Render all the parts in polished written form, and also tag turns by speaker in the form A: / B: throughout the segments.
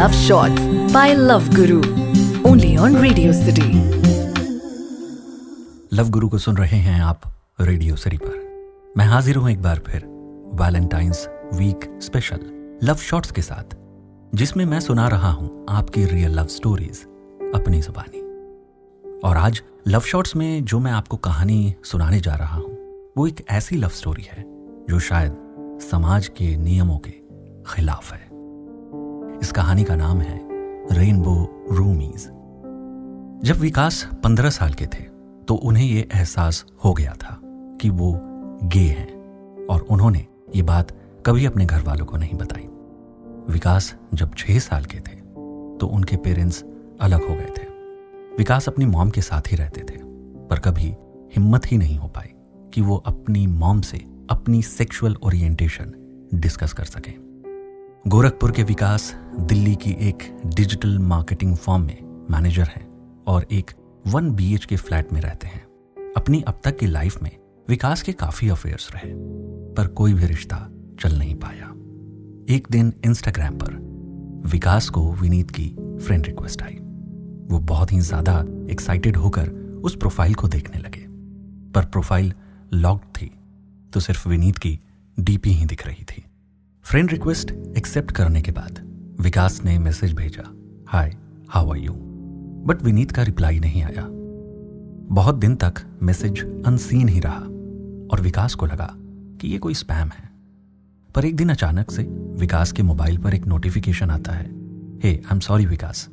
A: Love Shots by Love Guru. Only on Radio City.
B: Love गुरु को सुन रहे हैं आप रेडियो सिटी पर। मैं हाजिर हूं एक बार फिर Valentine's week special love shots के साथ, जिसमें मैं सुना रहा हूं आपकी रियल लव स्टोरीज अपनी जुबानी। और आज लव शॉट्स में जो मैं आपको कहानी सुनाने जा रहा हूं वो एक ऐसी लव स्टोरी है जो शायद समाज के नियमों के खिलाफ है। इस कहानी का नाम है रेनबो रूमीज। जब विकास 15 साल के थे तो उन्हें ये एहसास हो गया था कि वो गे हैं और उन्होंने ये बात कभी अपने घर वालों को नहीं बताई। विकास जब 6 साल के थे तो उनके पेरेंट्स अलग हो गए थे। विकास अपनी मॉम के साथ ही रहते थे, पर कभी हिम्मत ही नहीं हो पाई कि वो अपनी मॉम से अपनी सेक्सुअल ओरिएंटेशन डिस्कस कर सकें। गोरखपुर के विकास दिल्ली की एक डिजिटल मार्केटिंग फर्म में मैनेजर हैं और एक 1 BHK फ्लैट में रहते हैं। अपनी अब तक की लाइफ में विकास के काफी अफेयर्स रहे, पर कोई भी रिश्ता चल नहीं पाया। एक दिन इंस्टाग्राम पर विकास को विनीत की फ्रेंड रिक्वेस्ट आई। वो बहुत ही ज्यादा एक्साइटेड होकर उस प्रोफाइल को देखने लगे, पर प्रोफाइल लॉक्ड थी तो सिर्फ विनीत की डीपी ही दिख रही थी। फ्रेंड रिक्वेस्ट एक्सेप्ट करने के बाद विकास ने मैसेज भेजा, hi how are you, but Vineet का रिप्लाई नहीं आया। बहुत दिन तक मैसेज अनसीन ही रहा और विकास को लगा कि ये कोई स्पैम है। पर एक दिन अचानक से विकास के मोबाइल पर एक नोटिफिकेशन आता है, हे आई एम सॉरी विकास,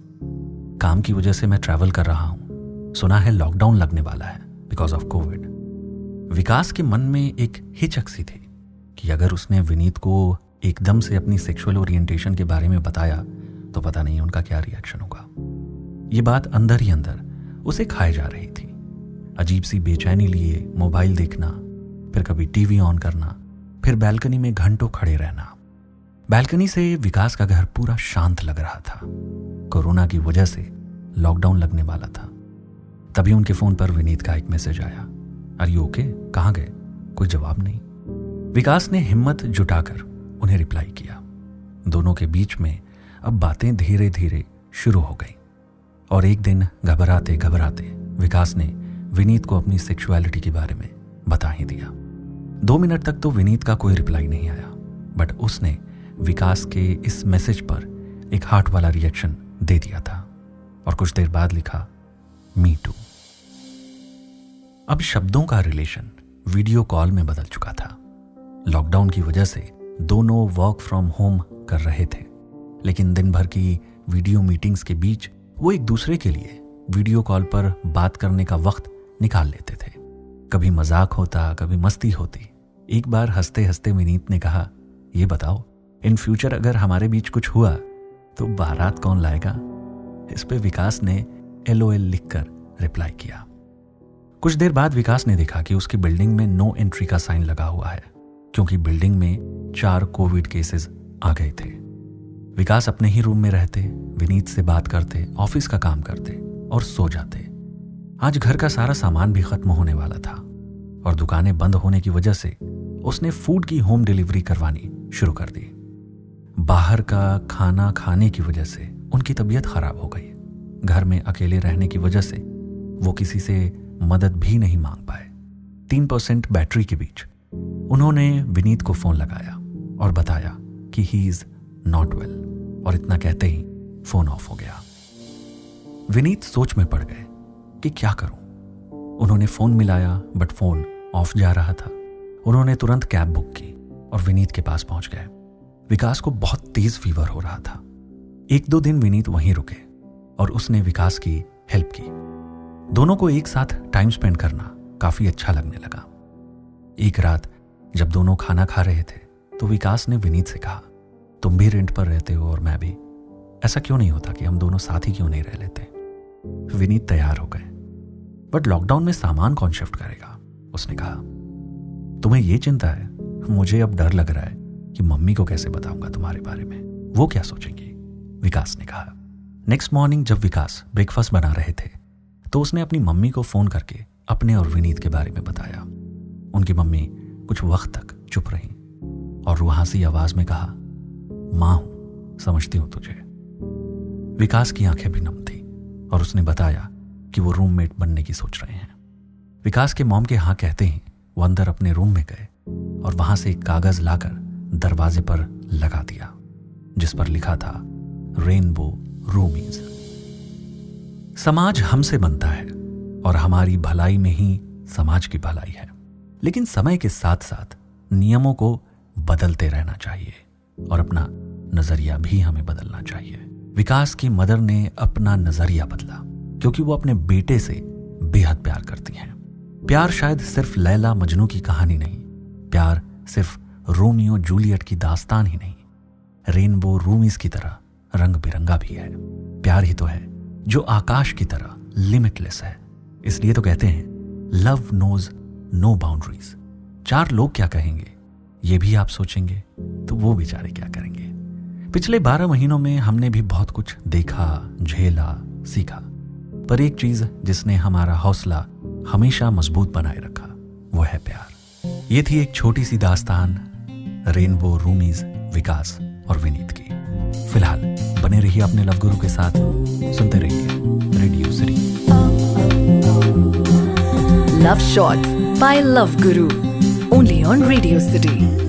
B: काम की वजह से मैं ट्रैवल कर रहा हूं, सुना है लॉकडाउन लगने वाला है बिकॉज ऑफ कोविड। विकास के मन में एक हिचक सी थी कि अगर उसने विनीत को एकदम से अपनी सेक्सुअल ओरिएंटेशन के बारे में बताया तो पता नहीं उनका क्या रिएक्शन होगा। ये बात अंदर ही अंदर उसे खाए जा रही थी। अजीब सी बेचैनी लिए मोबाइल देखना, फिर कभी टीवी ऑन करना, फिर बैल्कनी में घंटों खड़े रहना। बैल्कनी से विकास का घर पूरा शांत लग रहा था। कोरोना की वजह से लॉकडाउन लगने वाला था। तभी उनके फोन पर विनीत का एक मैसेज आया, आर यू ओके, कहाँ गए? कोई जवाब नहीं। विकास ने हिम्मत जुटाकर उन्हें रिप्लाई किया। दोनों के बीच में अब बातें धीरे धीरे शुरू हो गई और एक दिन घबराते घबराते विकास ने विनीत को अपनी सेक्सुअलिटी के बारे में बता ही दिया। 2 मिनट तक तो विनीत का कोई रिप्लाई नहीं आया, बट उसने विकास के इस मैसेज पर एक हार्ट वाला रिएक्शन दे दिया था और कुछ देर बाद लिखा, मी टू। अब शब्दों का रिलेशन वीडियो कॉल में बदल चुका था। लॉकडाउन की वजह से दोनों वर्क फ्रॉम होम कर रहे थे, लेकिन दिन भर की वीडियो मीटिंग्स के बीच वो एक दूसरे के लिए वीडियो कॉल पर बात करने का वक्त निकाल लेते थे। कभी मजाक होता, कभी मस्ती होती। एक बार हंसते हंसते विनीत ने कहा, ये बताओ इन फ्यूचर अगर हमारे बीच कुछ हुआ तो बारात कौन लाएगा? इस पे विकास ने LOL लिखकर रिप्लाई किया। कुछ देर बाद विकास ने देखा कि उसकी बिल्डिंग में नो एंट्री का साइन लगा हुआ है, क्योंकि बिल्डिंग में 4 कोविड केसेस आ गए थे। विकास अपने ही रूम में रहते, विनीत से बात करते, ऑफिस का काम करते और सो जाते। आज घर का सारा सामान भी खत्म होने वाला था और दुकानें बंद होने की वजह से उसने फूड की होम डिलीवरी करवानी शुरू कर दी। बाहर का खाना खाने की वजह से उनकी तबीयत खराब हो गई। घर में अकेले रहने की वजह से वो किसी से मदद भी नहीं मांग पाए। 3% बैटरी के बीच उन्होंने विनीत को फोन लगाया और बताया कि ही इज नॉट वेल, और इतना कहते ही फोन ऑफ हो गया। विनीत सोच में पड़ गए कि क्या करूं। उन्होंने फोन मिलाया बट फोन ऑफ जा रहा था। उन्होंने तुरंत कैब बुक की और विनीत के पास पहुंच गए। विकास को बहुत तेज फीवर हो रहा था। 1-2 दिन विनीत वहीं रुके और उसने विकास की हेल्प की। दोनों को एक साथ टाइम स्पेंड करना काफी अच्छा लगने लगा। एक रात जब दोनों खाना खा रहे थे तो विकास ने विनीत से कहा, तुम भी रेंट पर रहते हो और मैं भी, ऐसा क्यों नहीं होता कि हम दोनों साथ ही क्यों नहीं रह लेते? विनीत तैयार हो गए, बट लॉकडाउन में सामान कौन शिफ्ट करेगा? उसने कहा, तुम्हें ये चिंता है, मुझे अब डर लग रहा है कि मम्मी को कैसे बताऊंगा तुम्हारे बारे में, वो क्या सोचेंगी? विकास ने कहा। नेक्स्ट मॉर्निंग जब विकास ब्रेकफास्ट बना रहे थे तो उसने अपनी मम्मी को फोन करके अपने और विनीत के बारे में बताया। उनकी मम्मी कुछ वक्त तक चुप रही और रुहासी आवाज में कहा, मां हूं, समझती हूं तुझे। विकास की आंखें भी नम थी और उसने बताया कि वो रूममेट बनने की सोच रहे हैं। विकास के मॉम के हाँ कहते ही वो अंदर अपने रूम में गए और वहां से एक कागज लाकर दरवाजे पर लगा दिया जिस पर लिखा था रेनबो रूमीज। समाज हमसे बनता है और हमारी भलाई में ही समाज की भलाई है, लेकिन समय के साथ साथ नियमों को बदलते रहना चाहिए और अपना नजरिया भी हमें बदलना चाहिए। विकास की मदर ने अपना नजरिया बदला क्योंकि वो अपने बेटे से बेहद प्यार करती हैं। प्यार शायद सिर्फ लैला मजनू की कहानी नहीं, प्यार सिर्फ रोमियो जूलियट की दास्तान ही नहीं, रेनबो रूमीज की तरह रंग बिरंगा भी है। प्यार ही तो है जो आकाश की तरह लिमिटलेस है। इसलिए तो कहते हैं लव नोज नो बाउंड्रीज। चार लोग क्या कहेंगे ये भी आप सोचेंगे तो वो बेचारे क्या करेंगे। पिछले 12 महीनों में हमने भी बहुत कुछ देखा, झेला, सीखा, पर एक चीज जिसने हमारा हौसला हमेशा मजबूत बनाए रखा वो है प्यार। ये थी एक छोटी सी दास्तान रेनबो रूमीज, विकास और विनीत की। फिलहाल बने रहिए अपने लव गुरु के साथ, सुनते रहिए radio city.
A: Love Shots by Love Guru, only on Radio City.